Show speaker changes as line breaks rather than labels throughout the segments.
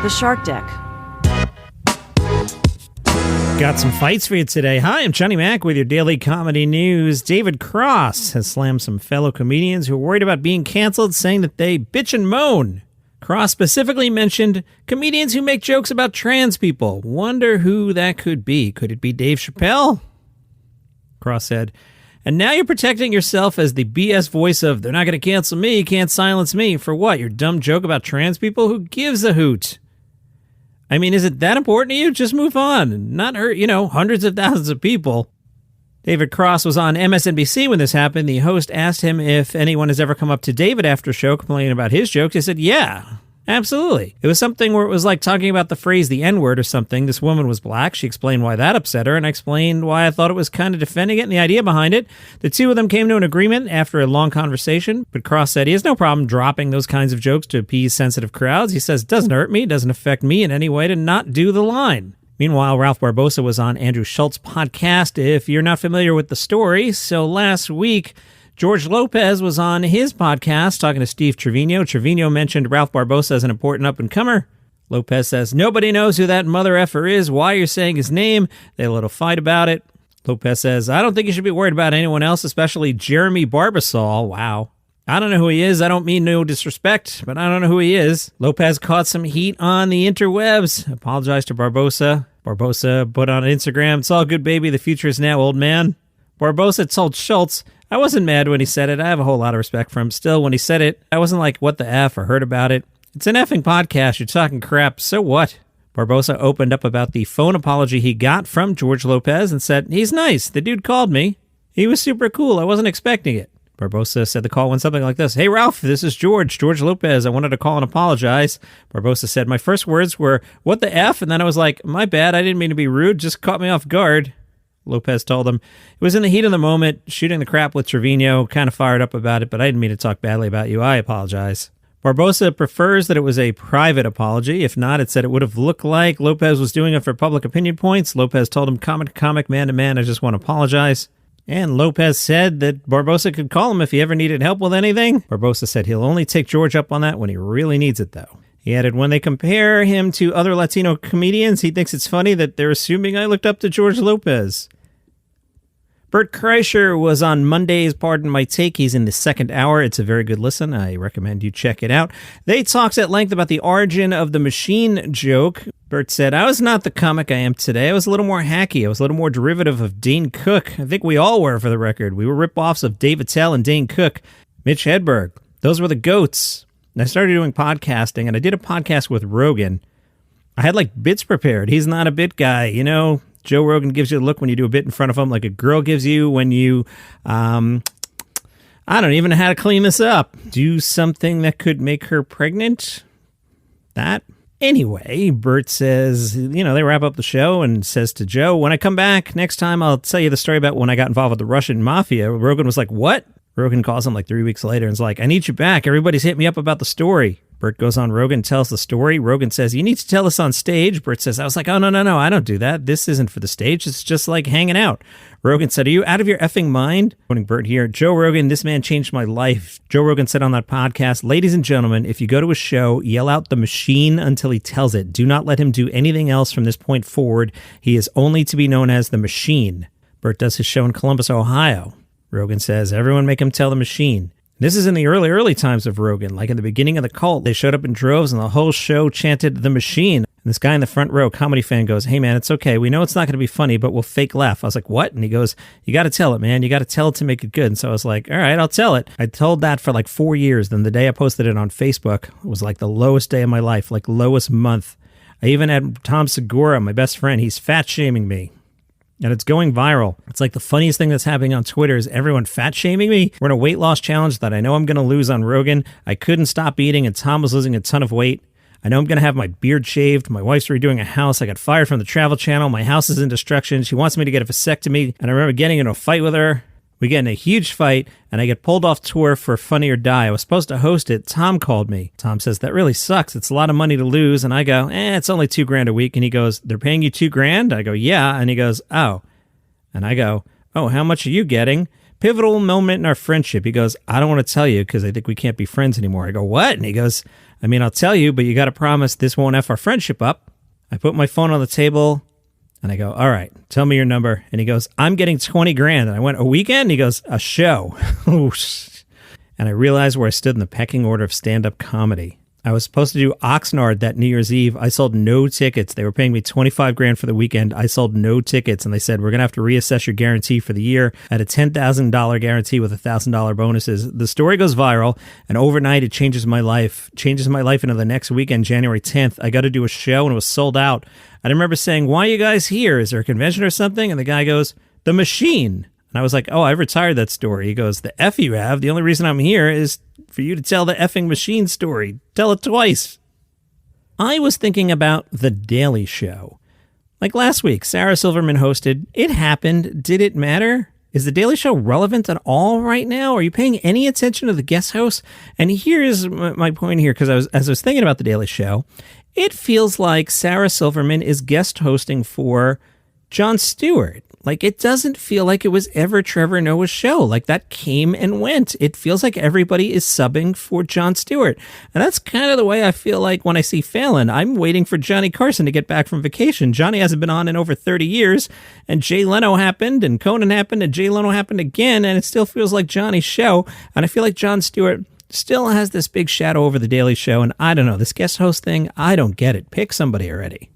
The Shark Deck.
Got some fights for you today. Hi, I'm Johnny Mac with your daily comedy news. David Cross has slammed some fellow comedians who are worried about being canceled, saying that they bitch and moan. Cross specifically mentioned comedians who make jokes about trans people. Wonder who that could be. Could it be Dave Chappelle? Cross said, and now you're protecting yourself as the BS voice of, they're not going to cancel me, can't silence me. For what? Your dumb joke about trans people? Who gives a hoot? I mean, is it that important to you? Just move on. Not hurt, hundreds of thousands of people. David Cross was on MSNBC when this happened. The host asked him if anyone has ever come up to David after a show complaining about his jokes. He said, yeah, absolutely. It was something where it was like talking about the phrase the N-word or something. This woman was black. She explained why that upset her, and I explained why I thought it was kind of defending it and the idea behind it. The two of them came to an agreement after a long conversation, but Cross said he has no problem dropping those kinds of jokes to appease sensitive crowds. He says, it doesn't hurt me, it doesn't affect me in any way to not do the line. Meanwhile, Ralph Barbosa was on Andrew Schultz's podcast, if you're not familiar with the story. So last week, George Lopez was on his podcast talking to Steve Trevino. Trevino mentioned Ralph Barbosa as an important up-and-comer. Lopez says, nobody knows who that mother effer is, why you're saying his name. They had a little fight about it. Lopez says, I don't think you should be worried about anyone else, especially Jeremy Barbasol. Wow. I don't know who he is. I don't mean no disrespect, but I don't know who he is. Lopez caught some heat on the interwebs. Apologized to Barbosa. Barbosa put on Instagram, it's all good, baby. The future is now, old man. Barbosa told Schultz, I wasn't mad when he said it. I have a whole lot of respect for him. Still, when he said it, I wasn't like, what the F, or heard about it. It's an effing podcast. You're talking crap. So what? Barbosa opened up about the phone apology he got from George Lopez and said, he's nice. The dude called me. He was super cool. I wasn't expecting it. Barbosa said the call went something like this. Hey, Ralph, this is George Lopez. I wanted to call and apologize. Barbosa said, my first words were, what the F? And then I was like, my bad. I didn't mean to be rude. Just caught me off guard. Lopez told him, it was in the heat of the moment, shooting the crap with Trevino, kind of fired up about it, but I didn't mean to talk badly about you. I apologize. Barbosa prefers that it was a private apology. If not, it said it would have looked like Lopez was doing it for public opinion points. Lopez told him, comic to comic, man to man, I just want to apologize. And Lopez said that Barbosa could call him if he ever needed help with anything. Barbosa said he'll only take George up on that when he really needs it, though. He added, when they compare him to other Latino comedians, he thinks it's funny that they're assuming I looked up to George Lopez. Bert Kreischer was on Monday's Pardon My Take. He's in the second hour. It's a very good listen. I recommend you check it out. They talked at length about the origin of the machine joke. Bert said, I was not the comic I am today. I was a little more hacky. I was a little more derivative of Dane Cook. I think we all were, for the record. We were rip-offs of Dave Attell and Dane Cook. Mitch Hedberg. Those were the goats. And I started doing podcasting, and I did a podcast with Rogan. I had, bits prepared. He's not a bit guy, Joe Rogan gives you a look when you do a bit in front of him, like a girl gives you when you, I don't even know how to clean this up. Do something that could make her pregnant? That? Anyway, Bert says, they wrap up the show and says to Joe, when I come back next time, I'll tell you the story about when I got involved with the Russian mafia. Rogan was like, what? Rogan calls him 3 weeks later and is like, I need you back. Everybody's hit me up about the story. Bert goes on Rogan, tells the story. Rogan says, you need to tell us on stage. Bert says, I was like, oh, no, I don't do that. This isn't for the stage. It's just like hanging out. Rogan said, are you out of your effing mind? Quoting Bert here, Joe Rogan, this man changed my life. Joe Rogan said on that podcast, ladies and gentlemen, if you go to a show, yell out the machine until he tells it. Do not let him do anything else from this point forward. He is only to be known as the machine. Bert does his show in Columbus, Ohio. Rogan says, everyone make him tell the machine. This is in the early times of Rogan. Like in the beginning of the cult, they showed up in droves and the whole show chanted the machine. And this guy in the front row, comedy fan, goes, hey man, it's okay. We know it's not going to be funny, but we'll fake laugh. I was like, what? And he goes, you got to tell it, man. You got to tell it to make it good. And so I was like, all right, I'll tell it. I told that for 4 years. Then the day I posted it on Facebook was the lowest day of my life, lowest month. I even had Tom Segura, my best friend. He's fat shaming me. And it's going viral. It's the funniest thing that's happening on Twitter is everyone fat shaming me. We're in a weight loss challenge that I know I'm going to lose on Rogan. I couldn't stop eating and Tom was losing a ton of weight. I know I'm going to have my beard shaved. My wife's redoing a house. I got fired from the Travel Channel. My house is in destruction. She wants me to get a vasectomy. And I remember getting into a fight with her. We get in a huge fight, and I get pulled off tour for Funny or Die. I was supposed to host it. Tom called me. Tom says, that really sucks. It's a lot of money to lose. And I go, it's only $2,000 a week. And he goes, they're paying you $2,000? I go, yeah. And he goes, oh. And I go, oh, how much are you getting? Pivotal moment in our friendship. He goes, I don't want to tell you because I think we can't be friends anymore. I go, what? And he goes, I mean, I'll tell you, but you got to promise this won't F our friendship up. I put my phone on the table and I go, all right, tell me your number. And he goes, I'm getting 20 grand. And I went, a weekend? And he goes, a show. And I realized where I stood in the pecking order of stand-up comedy. I was supposed to do Oxnard that New Year's Eve. I sold no tickets. They were paying me 25 grand for the weekend. I sold no tickets. And they said, we're going to have to reassess your guarantee for the year at a $10,000 guarantee with $1,000 bonuses. The story goes viral, and overnight it changes my life. Changes my life into the next weekend, January 10th. I got to do a show, and it was sold out. I remember saying, why are you guys here? Is there a convention or something? And the guy goes, the Machine. And I was like, oh, I've retired that story. He goes, the F you have. The only reason I'm here is for you to tell the effing Machine story. Tell it twice. I was thinking about The Daily Show. Like last week, Sarah Silverman hosted. It happened. Did it matter? Is The Daily Show relevant at all right now? Are you paying any attention to the guest host? And here's my point here, because as I was thinking about The Daily Show, it feels like Sarah Silverman is guest hosting for Jon Stewart. Like, it doesn't feel like it was ever Trevor Noah's show. Like, that came and went. It feels like everybody is subbing for Jon Stewart. And that's kind of the way I feel like when I see Fallon. I'm waiting for Johnny Carson to get back from vacation. Johnny hasn't been on in over 30 years. And Jay Leno happened, and Conan happened, and Jay Leno happened again. And it still feels like Johnny's show. And I feel like Jon Stewart still has this big shadow over The Daily Show. And I don't know, this guest host thing, I don't get it. Pick somebody already.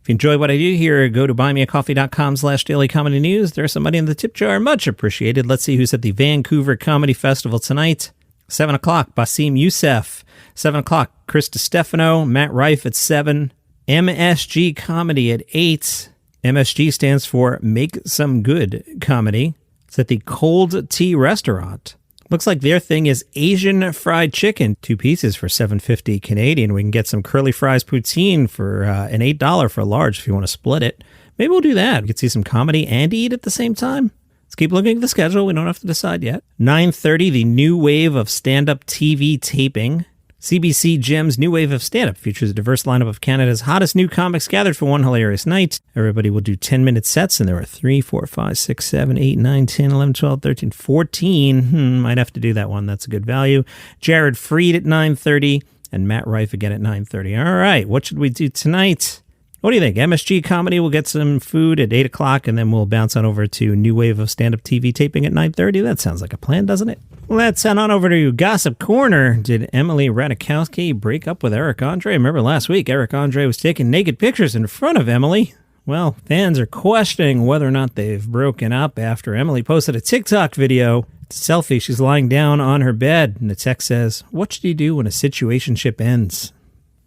If you enjoy what I do here, go to buymeacoffee.com/dailycomedynews. There's some money in the tip jar. Much appreciated. Let's see who's at the Vancouver Comedy Festival tonight. 7 o'clock, Basim Youssef. 7 o'clock, Chris DiStefano. Matt Rife at 7. MSG Comedy at 8. MSG stands for Make Some Good Comedy. It's at the Cold Tea Restaurant. Looks like their thing is Asian fried chicken. 2 pieces for $7.50 Canadian. We can get some curly fries poutine for an $8 for a large if you want to split it. Maybe we'll do that. We could see some comedy and eat at the same time. Let's keep looking at the schedule. We don't have to decide yet. 9:30, the new wave of stand-up TV taping. CBC Gem's new wave of stand-up features a diverse lineup of Canada's hottest new comics gathered for one hilarious night. Everybody will do 10-minute sets, and there are 3, 4, 5, 6, 7, 8, 9, 10, 11, 12, 13, 14. Might have to do that one. That's a good value. Jared Freed at 9:30, and Matt Rife again at 9:30. All right, what should we do tonight? What do you think? MSG Comedy, we'll get some food at 8 o'clock, and then we'll bounce on over to new wave of stand-up TV taping at 9:30. That sounds like a plan, doesn't it? Let's head on over to Gossip Corner. Did Emily Ratajkowski break up with Eric Andre? Remember last week, Eric Andre was taking naked pictures in front of Emily. Well, fans are questioning whether or not they've broken up after Emily posted a TikTok video. It's a selfie. She's lying down on her bed, and the text says, "What should you do when a situationship ends?"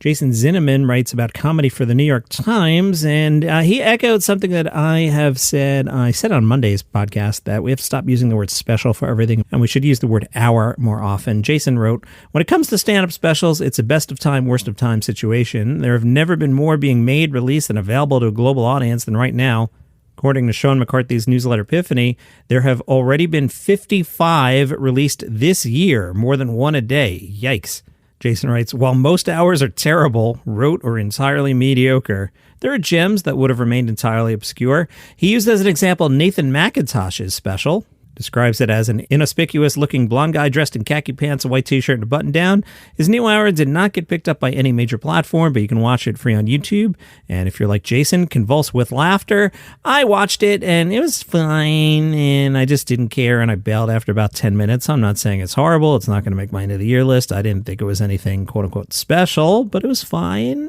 Jason Zinneman writes about comedy for the New York Times, and he echoed something that I have said. I said on Monday's podcast that we have to stop using the word special for everything, and we should use the word hour more often. Jason wrote, when it comes to stand-up specials, it's a best of time, worst of time situation. There have never been more being made, released, and available to a global audience than right now. According to Sean McCarthy's newsletter Epiphany, there have already been 55 released this year, more than one a day. Yikes. Jason writes, while most hours are terrible, rote, or entirely mediocre, there are gems that would have remained entirely obscure. He used as an example Nathan McIntosh's special, describes it as an inconspicuous-looking blonde guy dressed in khaki pants, a white t-shirt, and a button-down. His new hour did not get picked up by any major platform, but you can watch it free on YouTube. And if you're like Jason, convulse with laughter. I watched it, and it was fine, and I just didn't care, and I bailed after about 10 minutes. I'm not saying it's horrible. It's not going to make my end-of-the-year list. I didn't think it was anything quote-unquote special, but it was fine.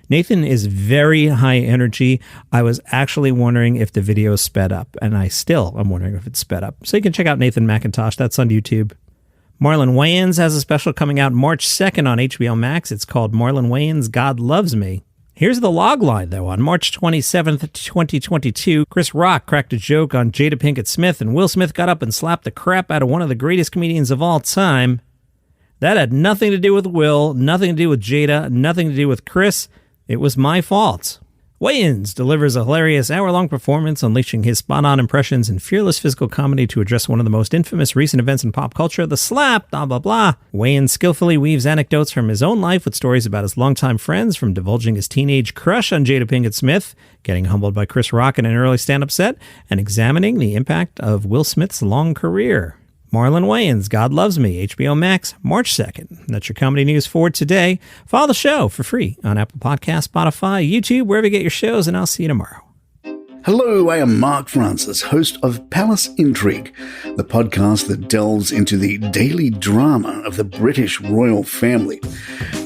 Nathan is very high energy. I was actually wondering if the video sped up, and I still am wondering if it's sped up. So you can check out Nathan McIntosh. That's on YouTube. Marlon Wayans has a special coming out March 2nd on HBO Max. It's called Marlon Wayans, God Loves Me. Here's the log line, though. On March 27th, 2022, Chris Rock cracked a joke on Jada Pinkett Smith, and Will Smith got up and slapped the crap out of one of the greatest comedians of all time. That had nothing to do with Will, nothing to do with Jada, nothing to do with Chris. It was my fault. Wayans delivers a hilarious hour-long performance, unleashing his spot-on impressions and fearless physical comedy to address one of the most infamous recent events in pop culture, the slap, blah, blah, blah. Wayans skillfully weaves anecdotes from his own life with stories about his longtime friends, from divulging his teenage crush on Jada Pinkett Smith, getting humbled by Chris Rock in an early stand-up set, and examining the impact of Will Smith's long career. Marlon Wayans, God Loves Me, HBO Max, March 2nd. That's your comedy news for today. Follow the show for free on Apple Podcasts, Spotify, YouTube, wherever you get your shows, and I'll see you tomorrow.
Hello, I am Mark Francis, host of Palace Intrigue, the podcast that delves into the daily drama of the British royal family.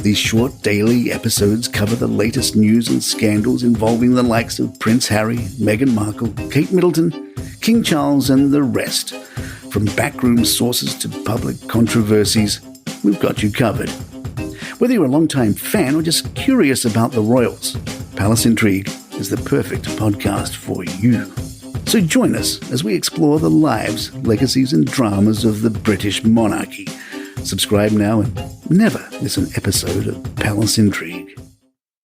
These short daily episodes cover the latest news and scandals involving the likes of Prince Harry, Meghan Markle, Kate Middleton, King Charles, and the rest. From backroom sources to public controversies, we've got you covered. Whether you're a long-time fan or just curious about the royals, Palace Intrigue is the perfect podcast for you. So join us as we explore the lives, legacies, and dramas of the British monarchy. Subscribe now and never miss an episode of Palace Intrigue.